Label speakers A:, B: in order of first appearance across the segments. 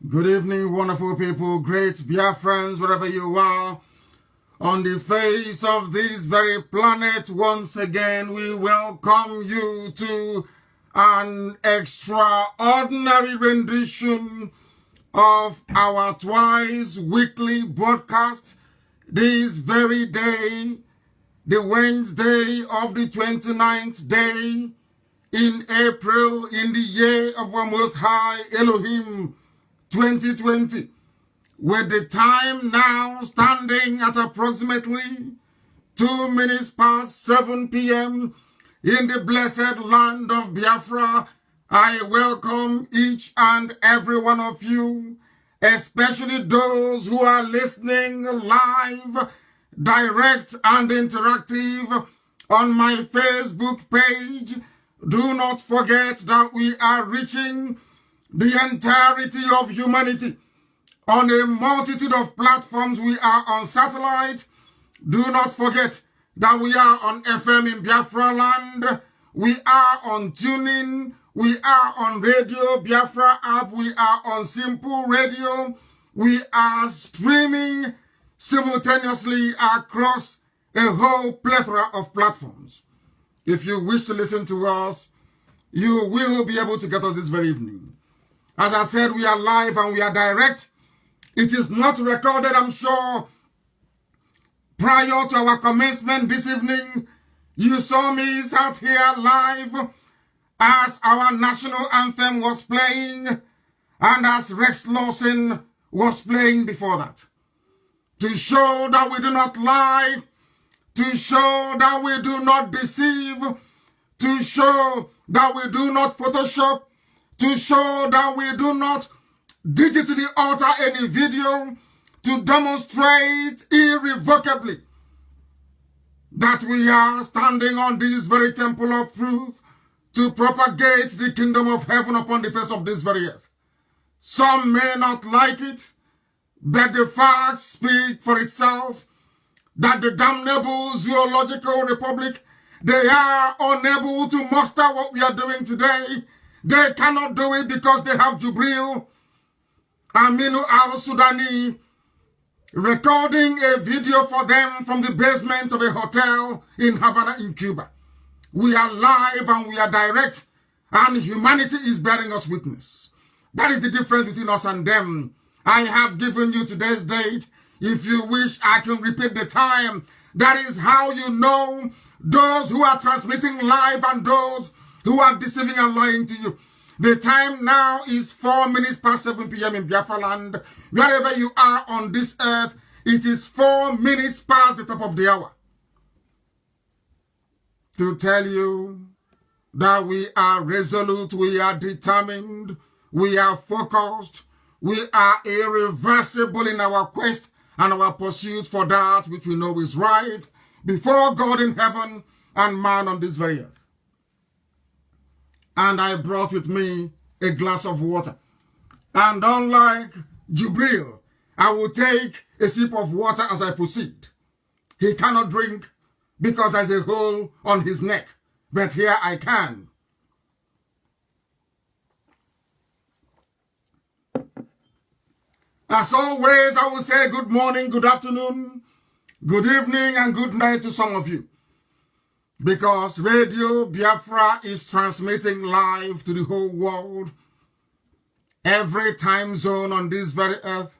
A: Good evening, wonderful people, great Biafrans, wherever you are. On the face of this very planet, once again, we welcome you to an extraordinary rendition of our twice weekly broadcast this very day, the Wednesday of the 29th day in April in the year of our Most High Elohim 2020, with the time now standing at approximately 2 minutes past 7 p.m. in the blessed land of Biafra. I welcome each and every one of you, especially those who are listening live, direct and interactive on my Facebook page. Do not forget that we are reaching the entirety of humanity on a multitude of platforms. We are on satellite. Do not forget that we are on FM in Biafra land. We are on TuneIn. We are on Radio Biafra app. We are on Simple Radio. We are streaming simultaneously across a whole plethora of platforms. If you wish to listen to us, you will be able to get us this very evening. As I said, we are live and we are direct. It is not recorded, I'm sure. Prior to our commencement this evening, you saw me sat here live as our national anthem was playing and as Rex Lawson was playing before that. To show that we do not lie, to show that we do not deceive, to show that we do not Photoshop, to show that we do not digitally alter any video, to demonstrate irrevocably that we are standing on this very temple of truth to propagate the kingdom of heaven upon the face of this very earth. Some may not like it, but the facts speak for itself that the damnable zoological republic, they are unable to muster what we are doing today. They cannot do it because they have Jubril Aminu al-Sudani recording a video for them from the basement of a hotel in Havana in Cuba. We are live and we are direct, and humanity is bearing us witness. That is the difference between us and them. I have given you today's date. If you wish, I can repeat the time. That is how you know those who are transmitting live and those who are deceiving and lying to you. The time now is 4 minutes past 7 p.m. in Biafra land. Wherever you are on this earth, it is 4 minutes past the top of the hour. To tell you that we are resolute, we are determined, we are focused, we are irreversible in our quest and our pursuit for that which we know is right before God in heaven and man on this very earth. And I brought with me a glass of water. And unlike Jubril, I will take a sip of water as I proceed. He cannot drink because there's a hole on his neck, but here I can. As always, I will say good morning, good afternoon, good evening, and good night to some of you. Because Radio Biafra is transmitting live to the whole world, every time zone on this very earth,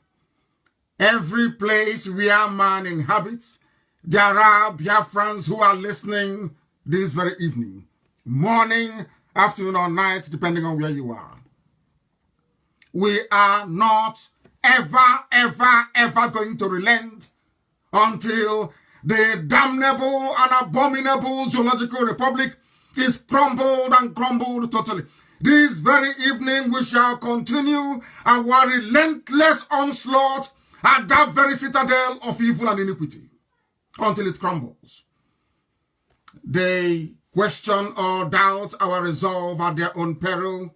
A: every place where man inhabits. There are Biafrans who are listening this very evening, morning, afternoon, or night, depending on where you are. We are not ever going to relent until the damnable and abominable zoological republic is crumbled and crumbled totally. This very evening we shall continue our relentless onslaught at that very citadel of evil and iniquity until it crumbles. They question or doubt our resolve at their own peril.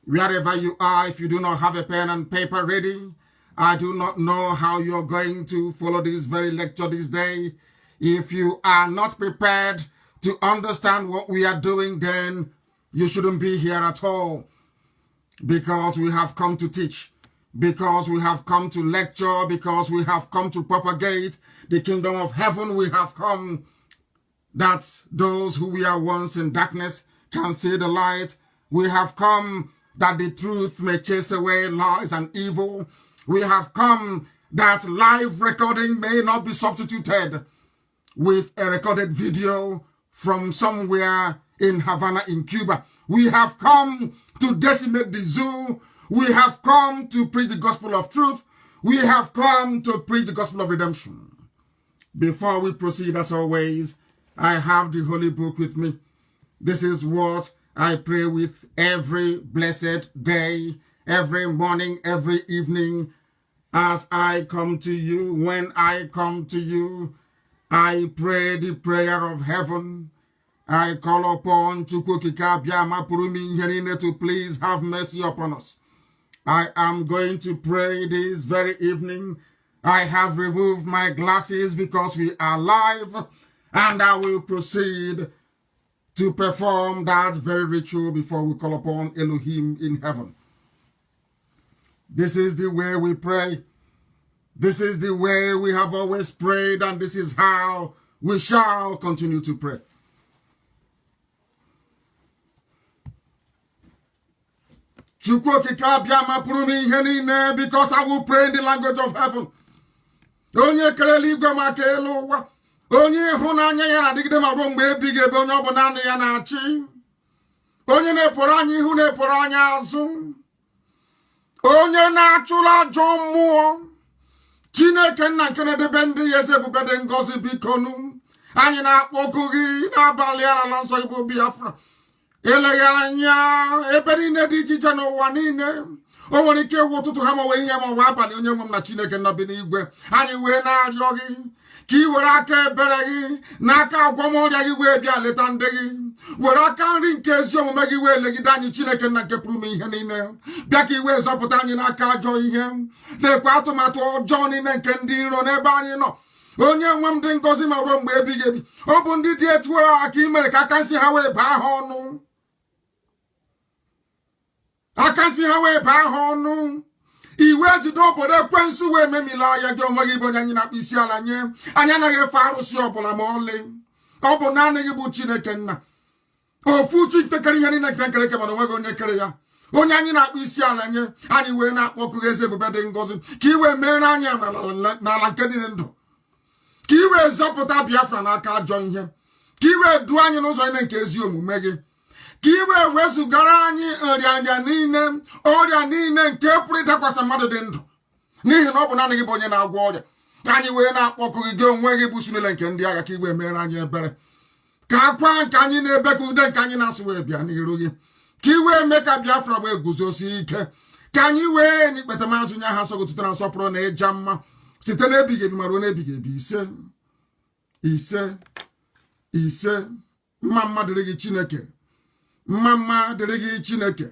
A: Wherever you are, if you do not have a pen and paper ready, I do not know how you're going to follow this very lecture this day. If you are not prepared to understand what we are doing, then you shouldn't be here at all. Because we have come to teach, because we have come to lecture, because we have come to propagate the kingdom of heaven. We have come that those who we are once in darkness can see the light. We have come that the truth may chase away lies and evil. We have come that live recording may not be substituted with a recorded video from somewhere in Havana in Cuba. We have come to decimate the zoo. We have come to preach the gospel of truth. We have come to preach the gospel of redemption. Before we proceed, as always, I have the Holy Book with me. This is what I pray with every blessed day, every morning, every evening. As I come to you, when I come to you, I pray the prayer of heaven. I call upon Chukwukika Biama Purumi Nyenine to please have mercy upon us. I am going to pray this very evening. I have removed my glasses because we are live, and I will proceed to perform that very ritual before we call upon Elohim in heaven. This is the way we pray. This is the way we have always prayed, and this is how we shall continue to pray. Because I will pray in the language of heaven. Onye kereli igwe maka elu ụwa. Onye ịhụnanya ya na-adịgide ma ruo mgbe ebighị ebe onye ọ bụ naanị ya na-achị. Onye na-epụrụ anyị ihu na-epụrụ anyị azụ. Onye na-achụla ajọ mmụọ. Chineke nna nke na-edebe ndị ya eze ebube dị ngọzi bikonu. Anyị na-akpọku gị n'abalị a n'ala nsọ Igbo Biafra. Eleghị anya ebe niile dị iche iche n'ụwa niile. O nwere ike ịwụ ụtụtụ ha ma wee ihe ma ọ bụ abalị onye nwe m na Chineke nna bi n'igwe. Anyị wee na-arịọ gị ka ị were aka ebere gị n'aka agwọmọrịa gị wee bịa leta ndị gị. Were aka nri nke ezi omume gị wee legide anyị Chineke nna nke pụrụ ime ihe niile. Bịa ka ị wee zọpụta anyị n'aka ajọ ihe. Na-ekwe atụmatụ ọjọọ niile nke ndị iro n'ebe anyị nọ. Onye nwe m dị ngọzi ma ruo mgbe ebighị ebi. Ọ bụ ndị dị etu a ka ị mere ka aka nsị ha wee baa ha ọnụ. Aka nsị ha wee baa ha ọnụ. Iwe jide obodo ekwensu wee memila ya gị onwe gị bụ onye anyị na-akpọ isi ala nye. Anyị anaghị efe arụsị ọbụla ma ọlị. Ọ bụ naanị gị bụ Chineke nna. Ofu chi nke kere ihe niile nke nkere eke mana onweghị onye kere ya. Onye anyị na-akpọ isi ala nye. Anyị wee na-akpọ ọkụ eze ebube dị ngọzi. Ka i wee mere anyị n'ala nke dị ndụ. Ka iwe zọpụta Biafra n'aka ajọ ihe. Ka iwe duo anyị n'ụzọ ine nke ezi omume gị. Ka iwe wezugara anyị nrịanja niile, ọrịa niile nke pụrụ ịdakwasị mmadụ dị ndụ. N'ihi na ọ bụ naanị gị bụ onye na-agwọ ọrịa. Anyị wee na-akpọkụ gị onwe gị bụ Chineke nke ndị agha, ka iwe mere anyị ebere. Ka akwa nke anyị na-ebe ka ude nke anyị na-asụ wee bịa n'iru gị. Ka iwe mee ka Biafra wee guzosie ike. Ka anyị wee n'ikpete maazị nye ha nsọgụtụta na nsọpụrụ na ịja mma site n'ebighị ebi ma ruo n'ebighị ebi. Ise mma mma dịrị gị Chineke. Mma mma dịrị gị Chineke.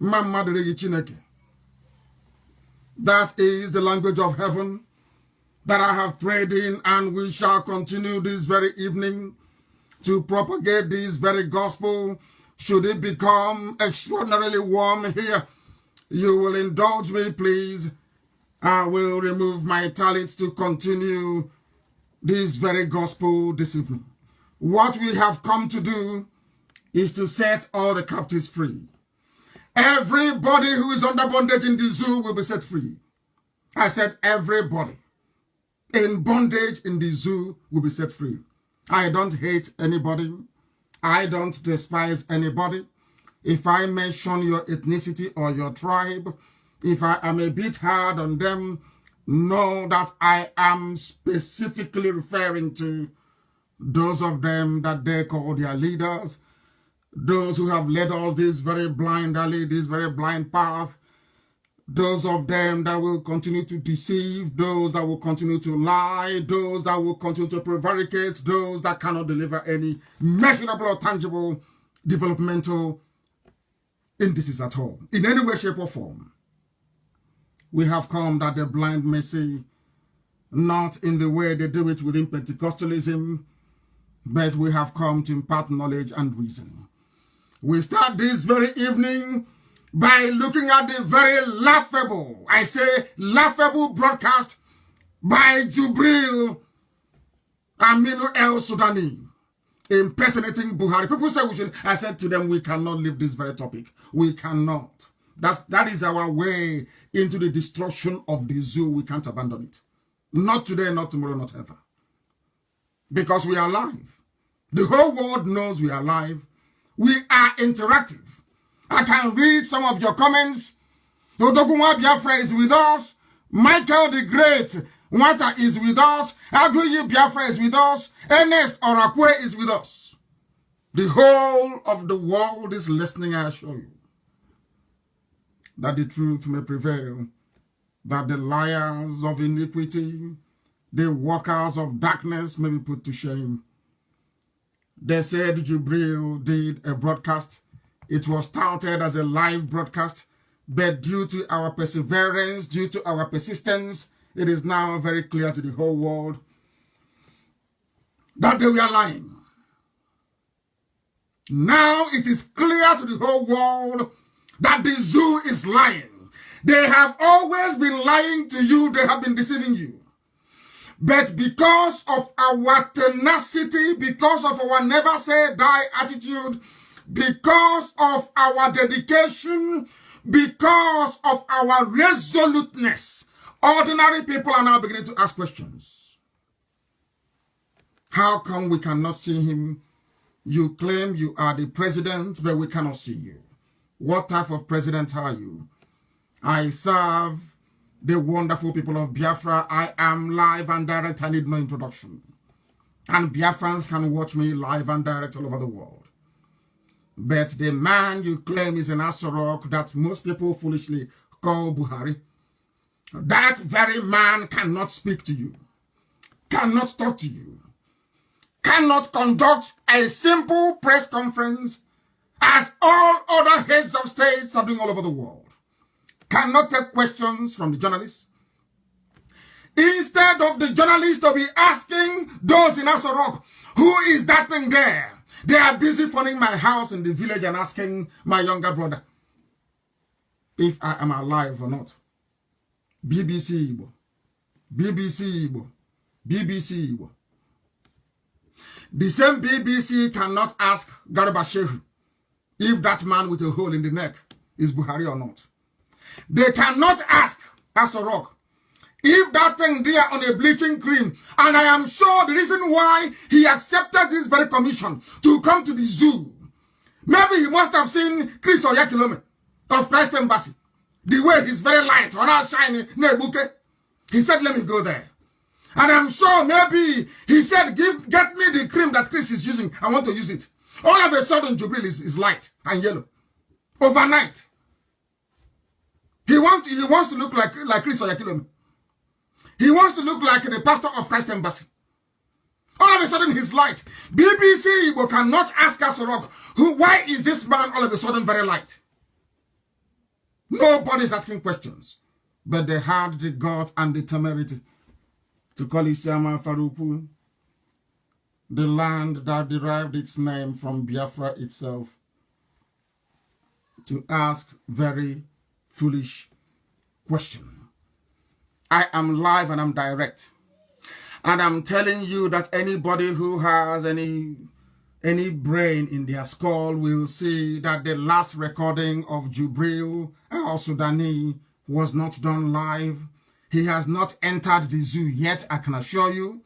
A: Mma mma dịrị gị Chineke. That is the language of heaven that I have prayed in, and we shall continue this very evening to propagate this very gospel. Should it become extraordinarily warm here, you will indulge me, please. I will remove my talents to continue this very gospel this evening. What we have come to do is to set all the captives free. Everybody who is under bondage in the zoo will be set free. I said everybody in bondage in the zoo will be set free. I don't hate anybody. I don't despise anybody. If I mention your ethnicity or your tribe, if I am a bit hard on them, know that I am specifically referring to those of them that they call their leaders, those who have led us this very blind alley, this very blind path, those of them that will continue to deceive, those that will continue to lie, those that will continue to prevaricate, those that cannot deliver any measurable or tangible developmental indices at all, in any way, shape, or form. We have come that the blind may see, not in the way they do it within Pentecostalism, but we have come to impart knowledge and reason. We start this very evening by looking at the very laughable, I say laughable broadcast by Jubril Aminu El Sudani impersonating Buhari. People say we should. I said to them, we cannot leave this very topic. We cannot. That is our way into the destruction of the zoo. We can't abandon it. Not today, not tomorrow, not ever. Because we are alive. The whole world knows we are alive. We are interactive. I can read some of your comments. Odogunwa Biafra is with us. Michael the Great Nwata is with us. Aguyi Biafra is with us. Ernest Orakwe is with us. The whole of the world is listening, I assure you. That the truth may prevail. That the liars of iniquity, the workers of darkness may be put to shame. They said Jubril did a broadcast. It was touted as a live broadcast, but due to our perseverance, due to our persistence, it is now very clear to the whole world that they were lying. Now it is clear to the whole world that the zoo is lying. They have always been lying to you. They have been deceiving you. But because of our tenacity, because of our never say die attitude, because of our dedication, because of our resoluteness, ordinary people are now beginning to ask questions. How come we cannot see him? You claim you are the president, but we cannot see you. What type of president are you? I serve the wonderful people of Biafra. I am live and direct. I need no introduction. And Biafrans can watch me live and direct all over the world. But the man you claim is an Asorok that most people foolishly call Buhari, that very man cannot speak to you, cannot talk to you, cannot conduct a simple press conference as all other heads of states are doing all over the world, cannot take questions from the journalists. Instead of the journalists to be asking those in Asorok, who is that thing there? They are busy phoning my house in the village and asking my younger brother if I am alive or not. BBC Igbo, BBC Igbo, BBC Igbo. The same BBC cannot ask Garba Shehu if that man with a hole in the neck is Buhari or not. They cannot ask Asorok If that thing there on a bleaching cream, and I am sure the reason why he accepted this very commission to come to the zoo, maybe he must have seen Chris Oyakilome of Christ Embassy. The way he's very light, or not shiny, Nebuke. He said, let me go there. And I'm sure maybe he said, get me the cream that Chris is using. I want to use it. All of a sudden, Jubril is light and yellow. Overnight. He wants to look like Chris Oyakilome. He wants to look like the pastor of Christ Embassy. All of a sudden, he's light. BBC Igbo cannot ask us, why is this man all of a sudden very light? Nobody's asking questions. But they had the guts and the temerity to call Isiama Faruku, the land that derived its name from Biafra itself, to ask very foolish question. I am live and I'm direct. And I'm telling you that anybody who has any brain in their skull will see that the last recording of Jubril al-Sudani was not done live. He has not entered the zoo yet, I can assure you.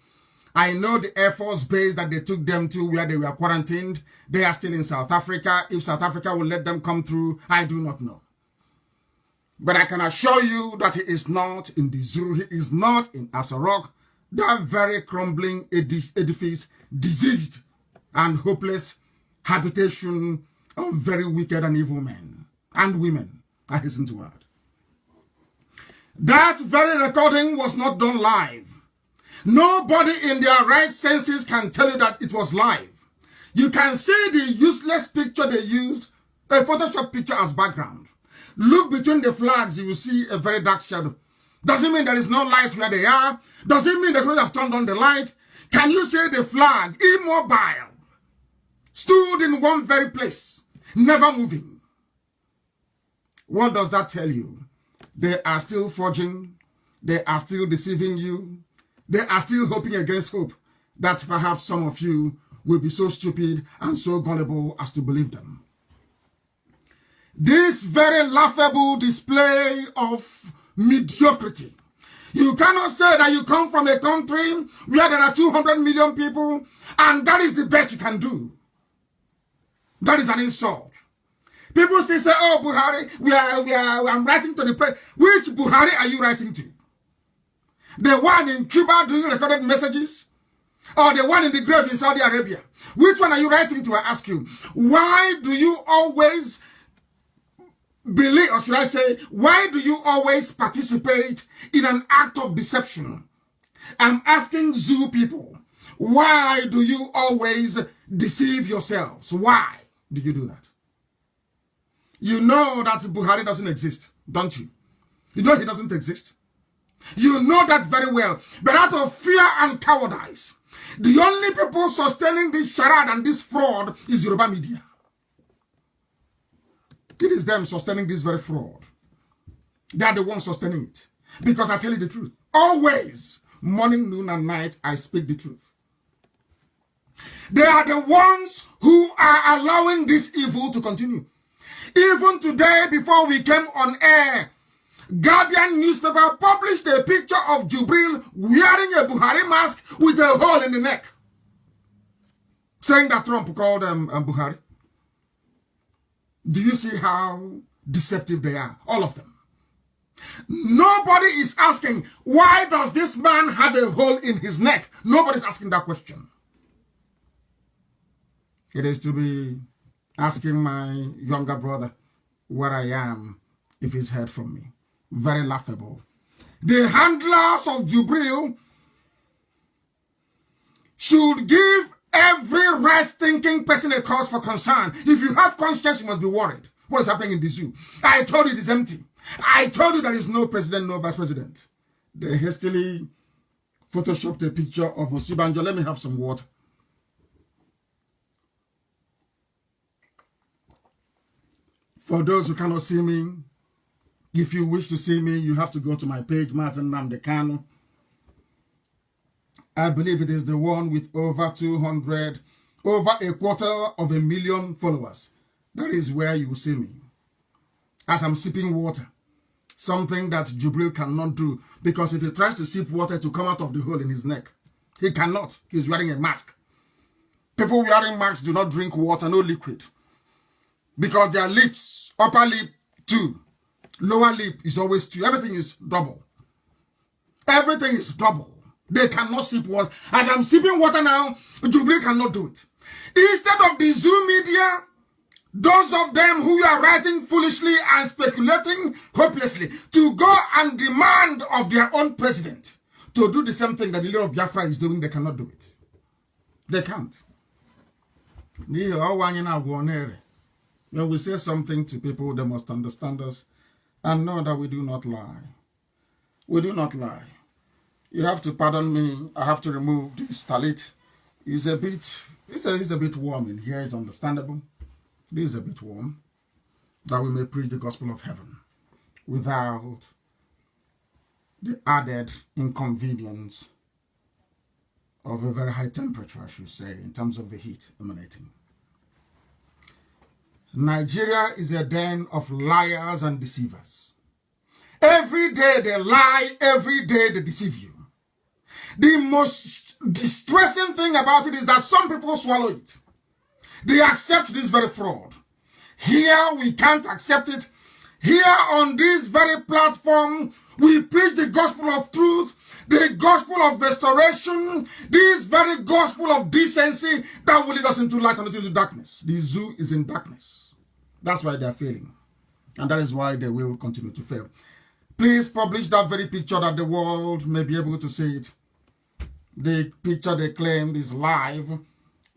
A: I know the Air Force base that they took them to where they were quarantined. They are still in South Africa. If South Africa will let them come through, I do not know. But I can assure you that he is not in the zoo. He is not in Asarok, that very crumbling edifice, diseased and hopeless habitation of very wicked and evil men and women, I hasten to add. That very recording was not done live. Nobody in their right senses can tell you that it was live. You can see the useless picture they used, a Photoshop picture as background. Look between the flags, you will see a very dark shadow. Does it mean there is no light where they are? Does it mean they could have turned on the light? Can you say the flag, immobile, stood in one very place, never moving? What does that tell you? They are still forging. They are still deceiving you. They are still hoping against hope that perhaps some of you will be so stupid and so gullible as to believe them. This very laughable display of mediocrity. You cannot say that you come from a country where there are 200 million people and that is the best you can do. That is an insult. People still say, oh, Buhari, I'm writing to the president. Which Buhari are you writing to? The one in Cuba doing recorded messages? Or the one in the grave in Saudi Arabia? Which one are you writing to, I ask you? Why do you always believe, or should I say, why do you always participate in an act of deception? I'm asking zoo people, why do you always deceive yourselves? Why do you do that? You know that Buhari doesn't exist, don't you? You know he doesn't exist. You know that very well. But out of fear and cowardice, the only people sustaining this charade and this fraud is Yoruba media. It is them sustaining this very fraud. They are the ones sustaining it. Because I tell you the truth. Always, morning, noon, and night, I speak the truth. They are the ones who are allowing this evil to continue. Even today, before we came on air, Guardian newspaper published a picture of Jubril wearing a Buhari mask with a hole in the neck, saying that Trump called Buhari. Do you see how deceptive they are? All of them. Nobody is asking, why does this man have a hole in his neck? Nobody's asking that question. It is to be asking my younger brother where I am if he's heard from me. Very laughable. The handlers of Jubril should give every right-thinking person a cause for concern. If you have conscience, you must be worried. What is happening in the zoo? I told you it is empty. I told you there is no president, no vice president. They hastily photoshopped a picture of Osibanjo. Let me have some water. For those who cannot see me, if you wish to see me, you have to go to my page, Martin Namdekano. I believe it is the one with over 200, over 250,000 followers. That is where you will see me. As I'm sipping water, something that Jubril cannot do, because if he tries to sip water to come out of the hole in his neck, he cannot. He's wearing a mask. People wearing masks do not drink water, no liquid, because their lips, upper lip 2, lower lip is always 2. Everything is double. Everything is double. They cannot sip water. As I'm sipping water now, Jubril cannot do it. Instead of the Zoom media, those of them who are writing foolishly and speculating hopelessly to go and demand of their own president to do the same thing that the leader of Biafra is doing, they cannot do it. They can't. When we say something to people, they must understand us and know that we do not lie. We do not lie. You have to pardon me. I have to remove this talit. It's a bit warm in here. It's understandable. This is a bit warm, that we may preach the gospel of heaven without the added inconvenience of a very high temperature, I should say, in terms of the heat emanating. Nigeria is a den of liars and deceivers. Every day they lie, every day they deceive you. The most distressing thing about it is that some people swallow it. They accept this very fraud. Here we can't accept it. Here on this very platform, we preach the gospel of truth, the gospel of restoration, this very gospel of decency that will lead us into light and not into darkness. The zoo is in darkness. That's why they are failing. And that is why they will continue to fail. Please publish that very picture that the world may be able to see it. The picture they claimed is live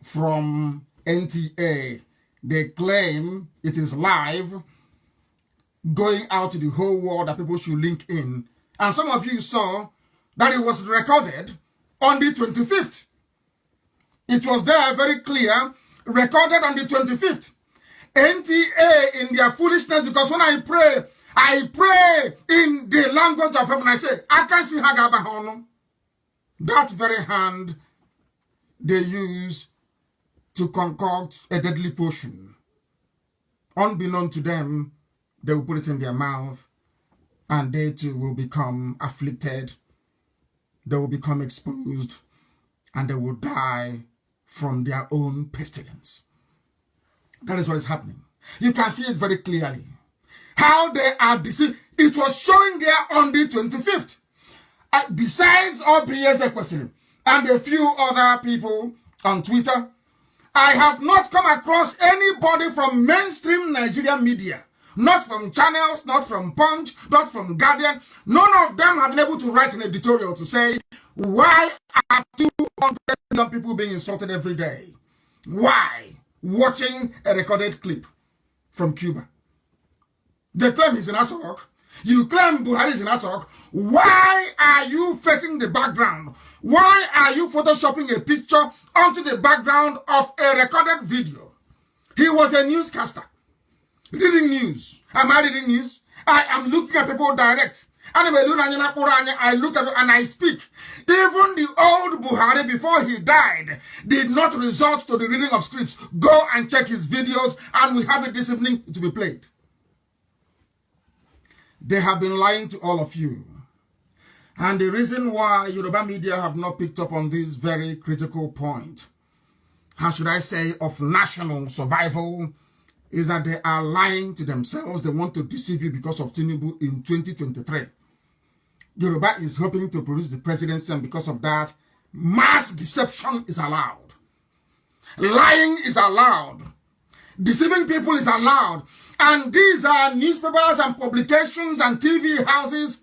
A: from NTA. They claim it is live, going out to the whole world, that people should link in. And some of you saw that it was recorded on the 25th. It was there very clear, recorded on the 25th. NTA in their foolishness, because when I pray in the language of heaven. I say, I can see Hagabahono. That very hand they use to concoct a deadly potion. Unbeknown to them, they will put it in their mouth, and they too will become afflicted. They will become exposed, and they will die from their own pestilence. That is what is happening. You can see it very clearly. How they are deceived. It was showing there on the 25th. Besides OBS Ekwesili and a few other people on Twitter, I have not come across anybody from mainstream Nigerian media, not from channels, not from Punch, not from Guardian. None of them have been able to write an editorial to say, why are 200 million people being insulted every day? Why? Watching a recorded clip from Cuba. They claim he's in Asorok. You claim Buhari is in Asorok. Why are you faking the background? Why are you photoshopping a picture onto the background of a recorded video? He was a newscaster. Reading news. Am I reading news? I am looking at people direct. I look at it and I speak. Even the old Buhari, before he died, did not resort to the reading of scripts. Go and check his videos, and we have it this evening to be played. They have been lying to all of you. And the reason why Yoruba media have not picked up on this very critical point, how should I say, of national survival, is that they are lying to themselves. They want to deceive you because of Tinubu in 2023. Yoruba is hoping to produce the presidency, and because of that, mass deception is allowed. Lying is allowed. Deceiving people is allowed. And these are newspapers and publications and TV houses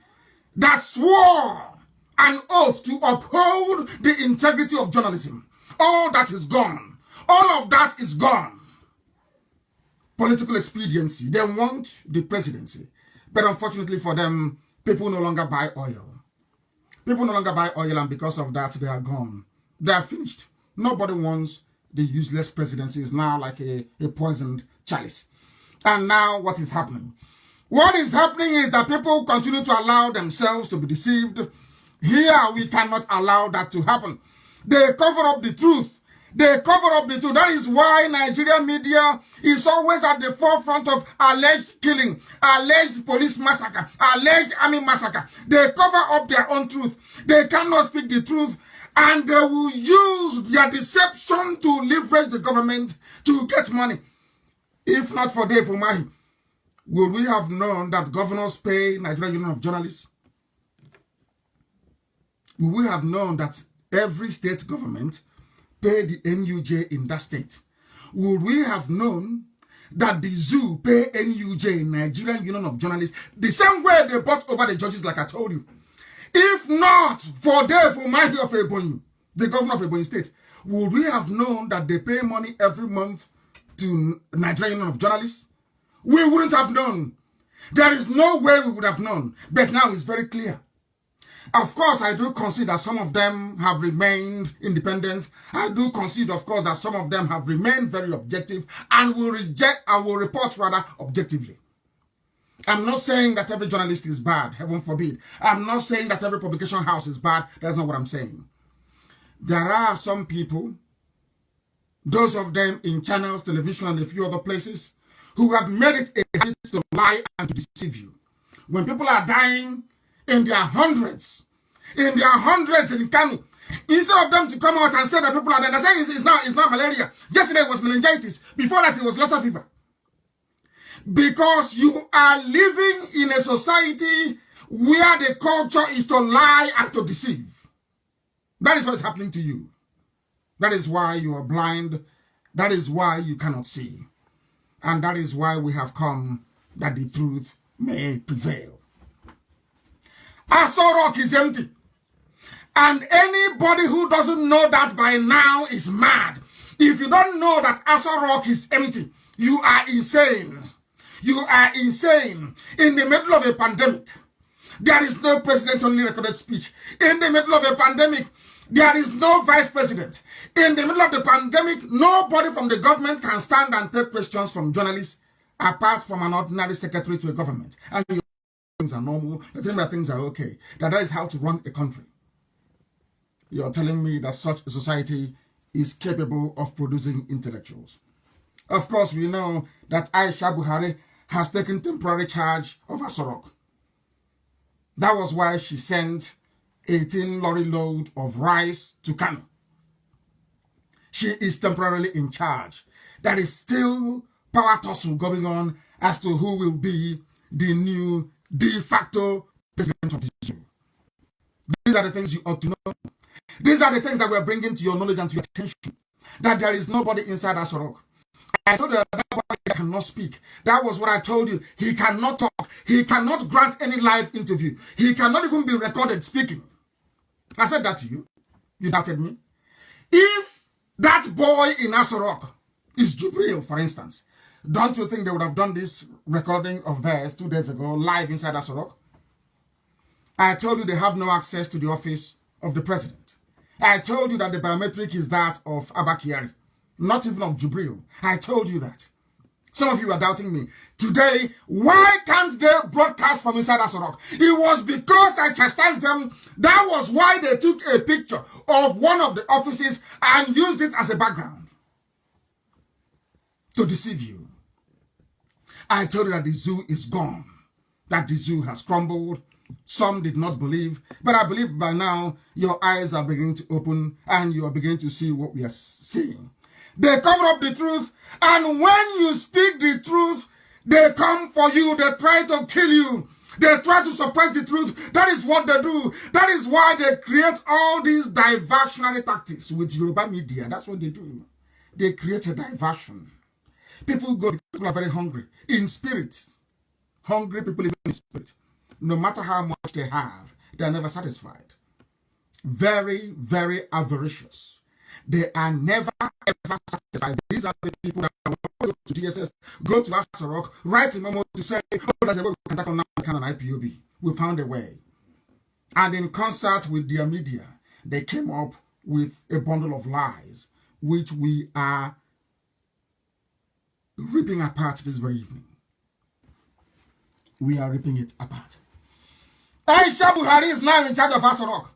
A: that swore an oath to uphold the integrity of journalism. All that is gone. All of that is gone. Political expediency. They want the presidency. But unfortunately for them, people no longer buy oil. People no longer buy oil, and because of that, they are gone. They are finished. Nobody wants the useless presidency. It's now like a poisoned chalice. And now what is happening? What is happening is that people continue to allow themselves to be deceived. Here we cannot allow that to happen. They cover up the truth. They cover up the truth. That is why Nigerian media is always at the forefront of alleged killing, alleged police massacre, alleged army massacre. They cover up their own truth. They cannot speak the truth, and they will use their deception to leverage the government to get money. If not for Dave Umahi, would we have known that governors pay Nigerian Union of Journalists? Would we have known that every state government pay the NUJ in that state? Would we have known that the zoo pay NUJ, Nigerian Union of Journalists, the same way they bought over the judges, like I told you? If not for Dave Umahi of Ebonyi, the governor of Ebonyi State, would we have known that they pay money every month to Nigerian Union of Journalists? We wouldn't have known. There is no way we would have known. But now it's very clear. Of course, I do concede that some of them have remained independent. I do concede, of course, that some of them have remained very objective and will report rather objectively. I'm not saying that every journalist is bad, heaven forbid. I'm not saying that every publication house is bad. That's not what I'm saying. There are some people, those of them in channels, television, and a few other places, who have made it a habit to lie and to deceive you. When people are dying in their hundreds in Kano, instead of them to come out and say that people are dying, they're saying it's not malaria. Yesterday it was meningitis. Before that it was Lassa fever. Because you are living in a society where the culture is to lie and to deceive. That is what is happening to you. That is why you are blind. That is why you cannot see. And that is why we have come that the truth may prevail. Aso Rock is empty. And anybody who doesn't know that by now is mad. If you don't know that Aso Rock is empty, you are insane. You are insane. In the middle of a pandemic, there is no president-only recorded speech. In the middle of a pandemic, there is no vice president. In the middle of the pandemic, nobody from the government can stand and take questions from journalists apart from an ordinary secretary to a government. And you things are normal, you think that things are okay. That is how to run a country. You're telling me that such a society is capable of producing intellectuals. Of course, we know that Aisha Buhari has taken temporary charge of Aso Rock. That was why she sent 18 lorry load of rice to Kano. She is temporarily in charge. There is still power tussle going on as to who will be the new de facto president of the zoo. These are the things you ought to know. These are the things that we're bringing to your knowledge and to your attention. That there is nobody inside Aso Rock. I told you that nobody cannot speak. That was what I told you. He cannot talk. He cannot grant any live interview. He cannot even be recorded speaking. I said that to you. You doubted me. If that boy in Aso Rock is Jubril, for instance, don't you think they would have done this recording of theirs 2 days ago live inside Aso Rock? I told you they have no access to the office of the president. I told you that the biometric is that of Abba Kyari, not even of Jubril. I told you that. Some of you are doubting me. Today, why can't they broadcast from inside Aso Rock? It was because I chastised them. That was why they took a picture of one of the offices and used it as a background to deceive you. I told you that the zoo is gone, that the zoo has crumbled. Some did not believe, but I believe by now your eyes are beginning to open and you are beginning to see what we are seeing. They cover up the truth, and when you speak the truth, they come for you. They try to kill you. They try to suppress the truth. That is what they do. That is why they create all these diversionary tactics with Yoruba media. That's what they do. They create a diversion. People are very hungry in spirit. Hungry people live in spirit. No matter how much they have, they are never satisfied. Very, very avaricious. They are never, ever satisfied. These are the people that go to DSS, go to Aso Rock, write a memo to say, oh, there's a way we can tackle now on IPOB. We found a way. And in concert with their media, they came up with a bundle of lies, which we are ripping apart this very evening. We are ripping it apart. Aisha Buhari is now in charge of Aso Rock.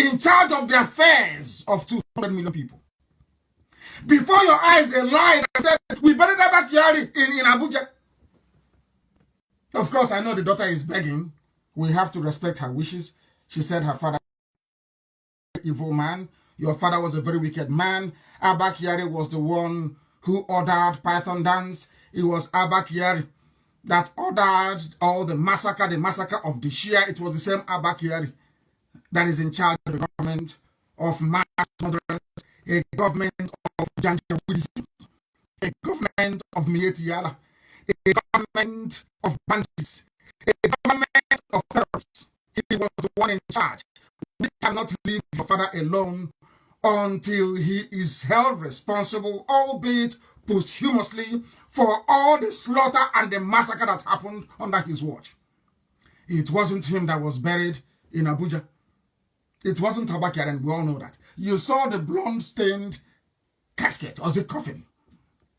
A: in charge of the affairs of 200 million people. Before your eyes, they lied and said, we buried Abba Kyari in Abuja. Of course, I know the daughter is begging. We have to respect her wishes. She said her father was an evil man. Your father was a very wicked man. Abba Kyari was the one who ordered Python dance. It was Abba Kyari that ordered all the massacre of the Shia. It was the same Abba Kyari that is in charge of the government of mass murderers, a government of Janjaweedism, a government of Mietiala, a government of bandits, a government of terrorists. He was the one in charge. We cannot leave your father alone until he is held responsible, albeit posthumously, for all the slaughter and the massacre that happened under his watch. It wasn't him that was buried in Abuja. It wasn't Abba Kyari, and we all know that. You saw the blood-stained casket, or the coffin.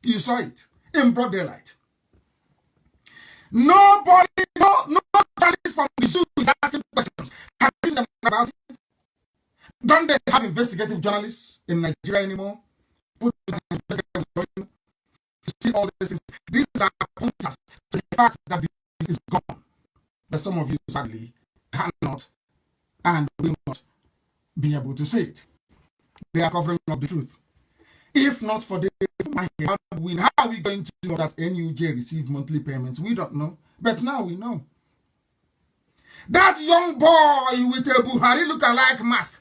A: You saw it in broad daylight. Nobody, no journalist from the zoo is asking questions. Have you seen them about it? Don't they have investigative journalists in Nigeria anymore? Put investigative, see all these things. These are pointers to the fact that the is gone. But some of you sadly cannot and will not be able to say it. They are covering up the truth. If not for the how are we going to know that NUJ receive monthly payments? We don't know. But now we know. That young boy with a Buhari look-alike mask.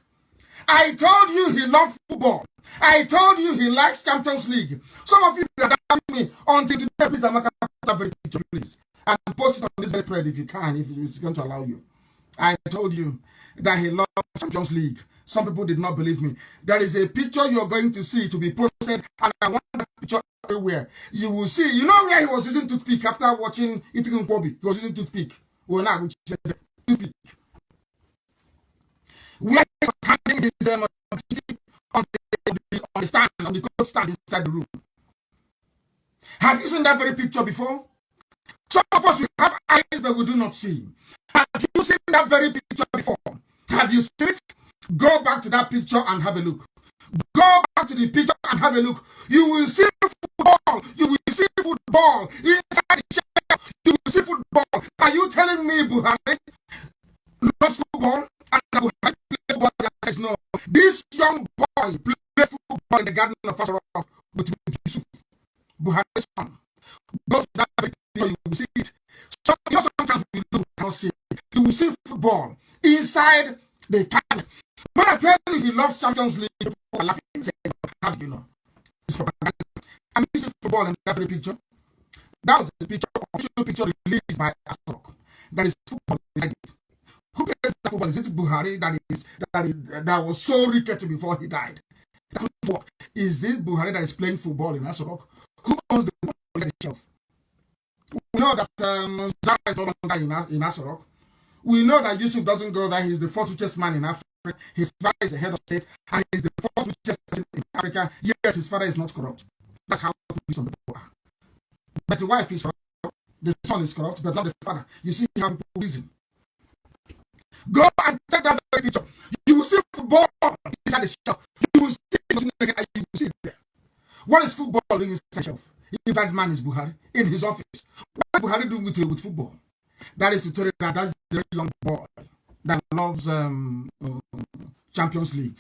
A: I told you he loved football. I told you he likes Champions League. Some of you are doubting me until today. Please, Amaka, that very picture, please. And post it on this very thread if you can, if it's going to allow you. I told you that he loves Champions League. Some people did not believe me. There is a picture you're going to see to be posted, and I want that picture everywhere. You will see. You know where he was using toothpick after watching Eating Nkwobi? He was using toothpick. Well, now, which is toothpick. Where he was handing his on the stand, on the coat stand inside the room. Have you seen that very picture before? Some of us, we have eyes that we do not see. Have you seen that very picture before? Have you seen it? Go back to that picture and have a look. Go back to the picture and have a look. You will see football. You will see football inside the chair. You will see football. Are you telling me Buhari loves football and Buhari plays football? Says no. This young boy plays football in the garden of Asarok with Yusuf. Buhari's son. Go to that picture. You will see it. So, sometimes we don't see it. You will see football inside the cabinet. When I tell you he loves Champions League, people are laughing and saying, how do you know? It's propaganda. I'm using football in that very picture. That was the picture, official picture released by Asarok. There is football inside it. Who plays that football? Is it Buhari that was so rickety before he died? That couldn't work. Is it Buhari that is playing football in Asarok? Who owns the football itself? We know that Zara is no longer in Asarok. We know that Yusuf doesn't go there. He's the fourth richest man in Africa. His father is the head of state, and he's the fourth richest person in Africa. Yet his father is not corrupt. That's how some people are. But the wife is corrupt. The son is corrupt, but not the father. You see how people reason. Go and take that very picture. You will see football inside the shelf. You will see it. You will see it there. What is football doing inside the shelf? If that man is Buhari in his office, what is Buhari doing with football? That is to tell you that that's the very young boy that loves Champions League,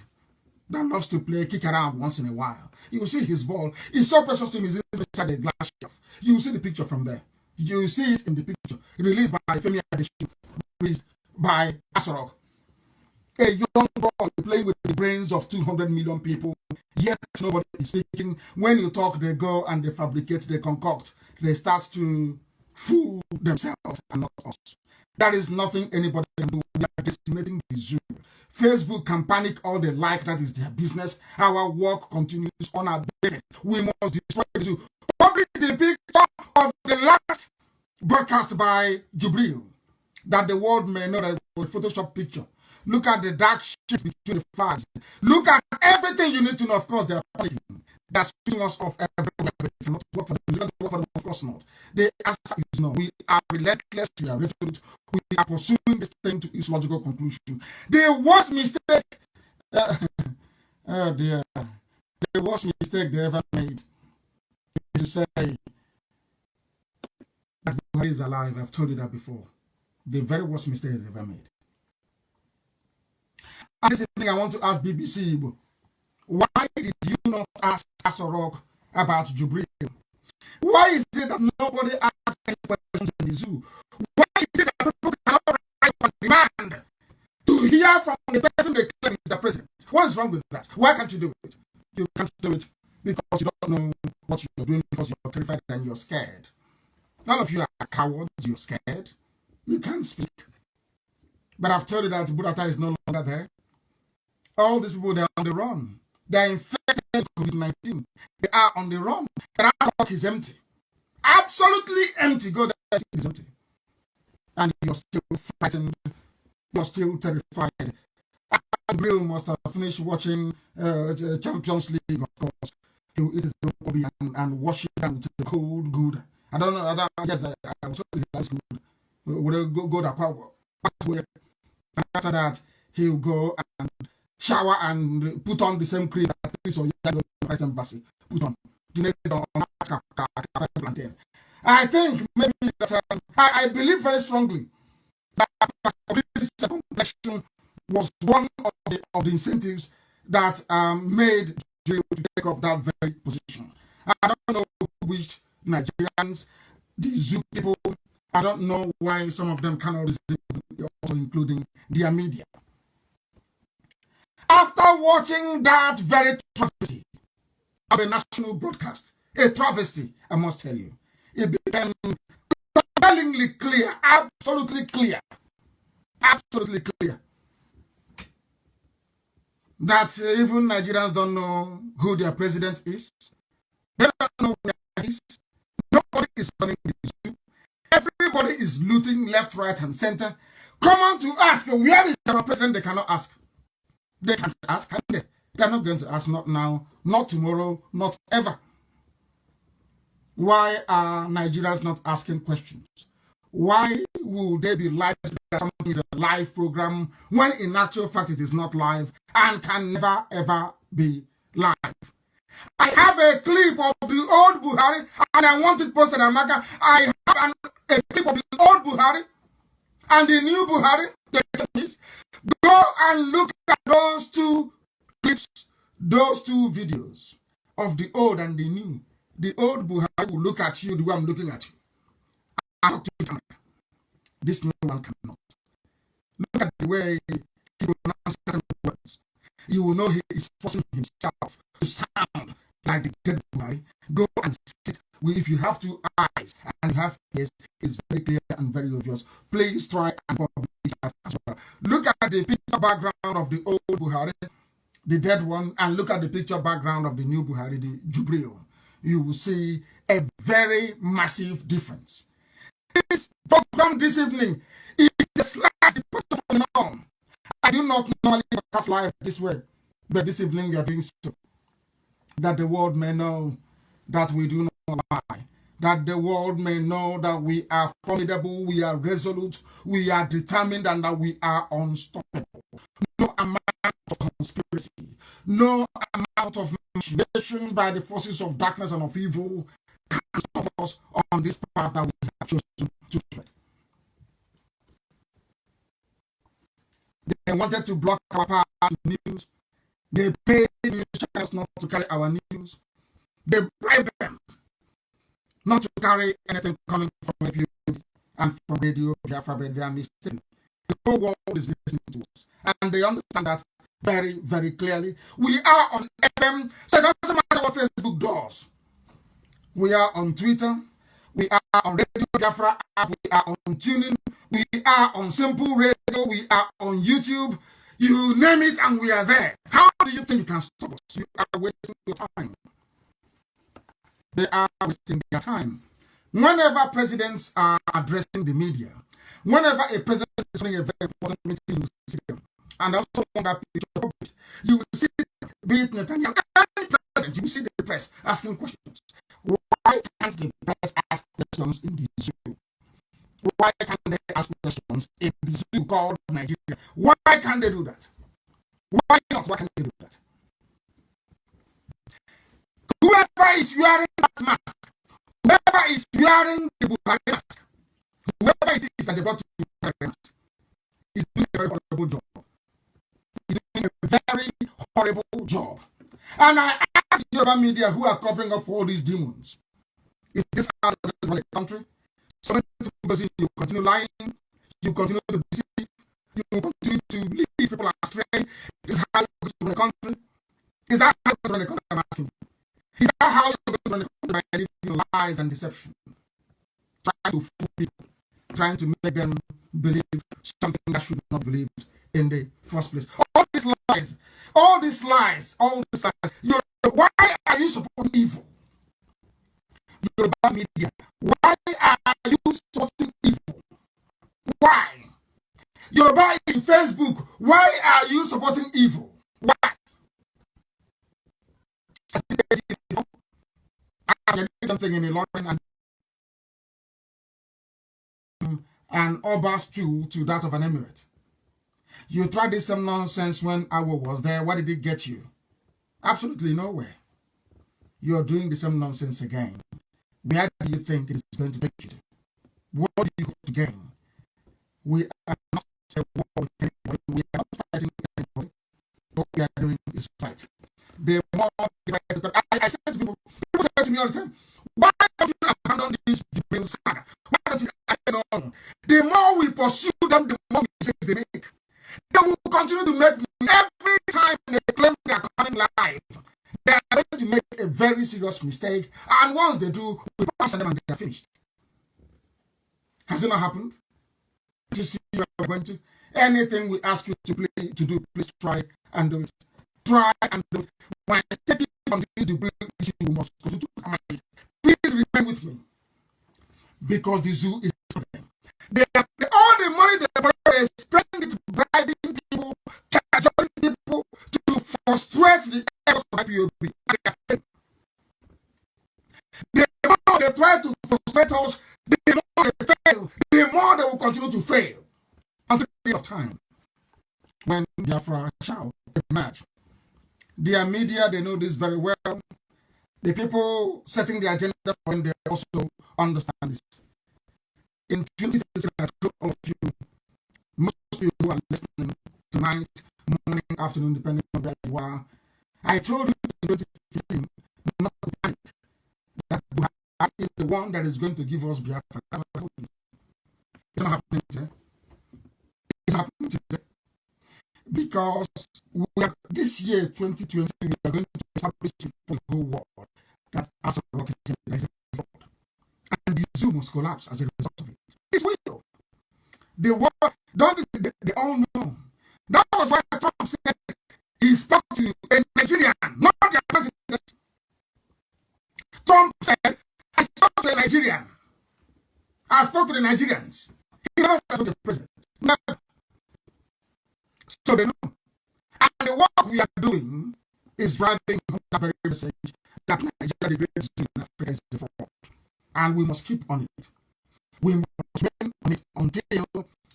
A: that loves to play, kick around once in a while. You will see his ball. It's so precious to him. It's inside the glass shelf. You will see the picture from there. You will see it in the picture. Released by Femi Adeshi, released by Asarok. A young boy playing with the brains of 200 million people, yet nobody is speaking. When you talk, they go and they fabricate, they concoct. They start to fool themselves and not us. That is nothing anybody can do. We are decimating the zoo. Facebook can panic all they like. That is their business. Our work continues unabated. We must destroy the zoo. Publish the picture of the last broadcast by Jubril, that the world may know that it was a Photoshop picture. Look at the dark shit between the flags. Look at everything you need to know. Of course, they are panicking. They are swinging us off everywhere. It cannot work for them. It cannot work for them. Of course not. The answer is no. We are relentless. We are resolute. We are pursuing this thing to its logical conclusion. The worst mistake Oh dear. The worst mistake they ever made is to say that Buhari is alive. I've told you that before. The very worst mistake they ever made. And this evening, I want to ask BBC Igbo, why did you not ask Asorok about Jubril? Why is it that nobody asks any questions in the zoo? Why is it that people cannot write on demand to hear from the person they claim is the president? What is wrong with that? Why can't you do it? You can't do it because you don't know what you're doing, because you're terrified and you're scared. All of you are cowards, you're scared. You can't speak. But I've told you that Burata is no longer there. All these people, they're on the run. They're infected with COVID-19. They are on the run. And our talk is empty. Absolutely empty. Go there, it is empty. And you're still frightened. You're still terrified. Gabriel must have finished watching Champions League, of course. He will eat his broccoli and wash it down with the cold good. I don't know. I guess I was told that's good. We'll go that way. And after that, he'll go and shower and put on the same cream that Chris or Yago Embassy put on. I think maybe that I believe very strongly that this complexion was one of the incentives that made Jill to take up that very position. I don't know which Nigerians, the zoo people, I don't know why some of them cannot resist, also including their media. After watching that very travesty of a national broadcast, a travesty, I must tell you, it became compellingly clear, absolutely clear, that even Nigerians don't know who their president is. They don't know where he is. Nobody is running the zoo. Everybody is looting left, right, and center. Come on to ask, where is our president? They cannot ask. They can't ask, can they? They're not going to ask, not now, not tomorrow, not ever. Why are Nigerians not asking questions? Why will they be live that something is a live program when in actual fact it is not live and can never ever be live? I have a clip of the old Buhari and I want it posted, Amaka. I have a clip of the old Buhari and the new Buhari. Go and look at those two clips, those two videos of the old and the new. The old Buhari will look at you the way I'm looking at you. I'll talk to the camera. This new one cannot. Look at the way he pronounces certain words. You will know he is forcing himself to sound like the dead Buhari. Go and sit. If you have two eyes and you have ears, it's very clear and very obvious. Please try and publish as well. Look at the picture background of the old Buhari, the dead one, and look at the picture background of the new Buhari, the Jubril. You will see a very massive difference. This program this evening is a slight departure from the norm. I do not normally broadcast live this way, but this evening we are doing so that the world may know that we do not lie, that the world may know that we are formidable, we are resolute, we are determined, and that we are unstoppable. No amount of conspiracy, no amount of manipulation by the forces of darkness and of evil can stop us on this path that we have chosen to tread. They wanted to block our path to news. They paid news channels not to carry our news. They bribed them not to carry anything coming from APU and from Radio Biafra, but they are mistaken. The whole world is listening to us, and they understand that very, very clearly. We are on FM, so it doesn't matter what Facebook does. We are on Twitter. We are on Radio Biafra app. We are on TuneIn. We are on Simple Radio. We are on YouTube. You name it, and we are there. How do you think you can stop us? You are wasting your time. They are wasting their time. Whenever presidents are addressing the media, whenever a president is running a very important meeting, you will see them. And also on that picture published, you will see, be it Netanyahu, any president, you will see the press asking questions. Why can't the press ask questions in the zoo? Why can't they ask questions in the zoo called Nigeria? Why can't they do that? Why not? Why can't they do that? Whoever is wearing that mask, whoever is wearing the Buhari mask, whoever it is that they brought to the Buhari mask, is doing a very horrible job. He's doing a very horrible job. And I ask the Yoruba media who are covering up for all these demons, is this how they run the country? So many people because you continue lying, you continue to deceive, you continue to lead people astray. Is this how you run the country? Is that how you run the country? I'm asking you. Is that how you're going to run the country by living lies and deception? Trying to fool people, trying to make them believe something that should not be believed in the first place. All these lies, why are you supporting evil? Yoruba media, why are you supporting evil? Why? Yoruba in Facebook, why are you supporting evil? Why? I did something in Ilorin and Oba's stew to that of an emirate. You tried this some nonsense when Awo was there. What did it get you? Absolutely nowhere. You're doing the same nonsense again. Where do you think it is going to take you to? What do you hope to gain? We are not at war with anybody. We are not fighting with anybody. What we are doing is right. The more I say to people say to me all the time, why don't you abandon this Jibril saga? Why don't you abandon on? The more we pursue them, the more mistakes they make. They will continue to make every time they claim they are coming live. They are going to make a very serious mistake, and once they do, we pass on them and they are finished. Has it not happened? You see, you are going to anything we ask you to do, please try and do it. Try and do it. When I say on this issue, you must continue to analyze. Please remain with me, because the zoo is problem. All the money they spend it bribing people, charging people to frustrate the efforts of IPOB. The more they try to frustrate us, the more they fail, the more they will continue to fail until the end of time when Biafra shall emerge. Their media, they know this very well. The people setting the agenda for them, they also understand this. In 2015, I told all of you, most of you who are listening tonight, morning, afternoon, depending on where you are, I told you in 2015 not to panic, that Buhari is the one that is going to give us Biafra. It's not happening today. It's happening today. Because this year, 2020, we are going to establish for the whole world that as a rock is fraud. And the zoo must collapse as a result of it. It's real. The world, don't they all know. That was why Trump said he spoke to a Nigerian, not the president. Trump said, I spoke to a Nigerian. I spoke to the Nigerians. He never spoke to the president. Never. So they know. And the work we are doing is driving that very message that Nigeria, the greatest in Africa, is the fraud. And we must keep on it. We must remain on it until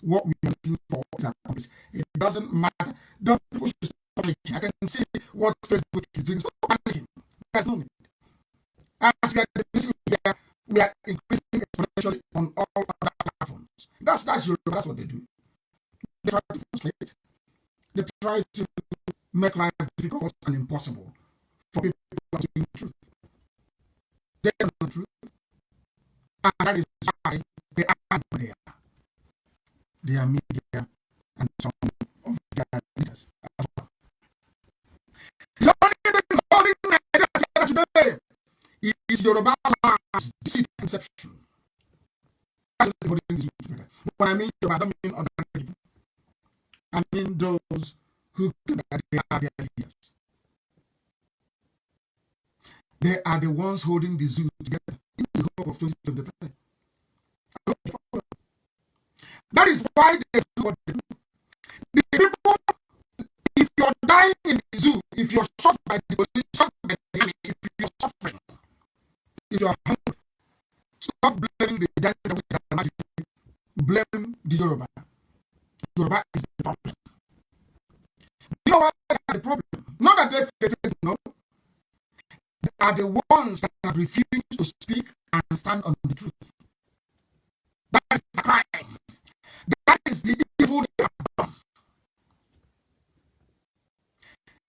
A: what we are looking for is accomplished. It doesn't matter. Don't people should stop panicking. I can see what Facebook is doing. Stop panicking. There's no need. As we are increasing here, we are increasing exponentially on all other platforms. That's what they do. They try to frustrate. They try to make life difficult and impossible for people who are doing the truth. They know the truth. And that is why they are there. They are media and some of their leaders as well. The only thing holding Nigeria today is Yoruba lands, deceit, conception. That's what holding this together. When I mean Yoruba, I don't mean other people. I mean those who think that they are their leaders. They are the ones holding the zoo together in the hope of 2023. That is why they do what they do. The people, if you're dying in the zoo, if you're shot by the police, shot by the enemy, if you're suffering, if you're hungry, stop blaming the gender with the magic. Blame the Yoruba. Yoruba is the problem. You know why have refused to speak and stand on the truth. That is the crime. That is the evil they have done.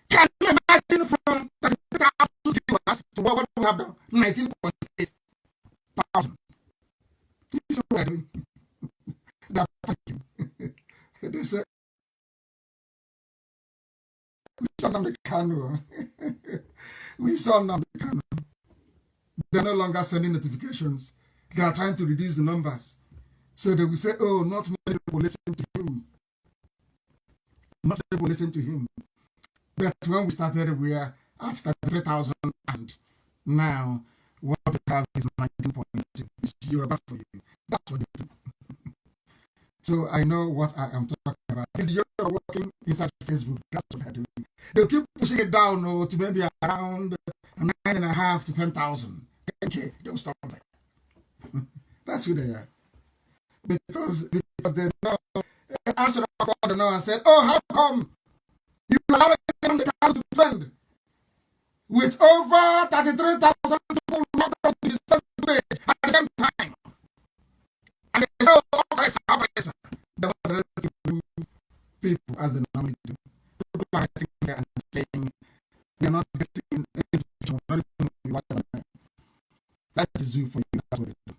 A: Can you imagine from 33,000 viewers to what we have done? 19.8 thousand. This is what we're doing. They're panicking. They say, we saw them the canoe. We saw them the canoe. They're no longer sending notifications. They are trying to reduce the numbers. So they will say, oh, not many people listen to him. Not many people listen to him. But when we started, we are at 33,000, and now what we have is 19.2. It's Yoruba for you. That's what they do. So I know what I am talking about. Is Yoruba working inside Facebook? That's what they're doing. They'll keep pushing it down to maybe around 9.5 to 10,000. 10K, they'll stop there. That's who they are. Because they know, answered the call and said, oh, how come you allow them the count to defend? With over 33,000 people logged on to the first page at the same time. And they say, oh, okay, they want to remove people as they normally do. People are sitting there and saying, we are not getting information, we're not even what they're doing. That's the zoo for you, that's what they do.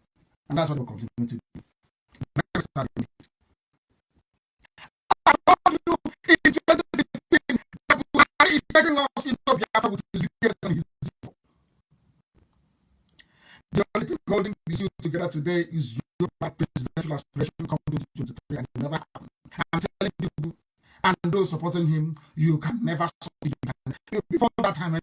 A: And that's what we'll continue to do. I told you in 2015 that Buhari is taking us into Biafra with his years and his evil. The only thing holding these two together today is your presidential aspiration coming to 2023, and it never happened. I'm telling you, and those supporting him, you can never solve it. Before that time,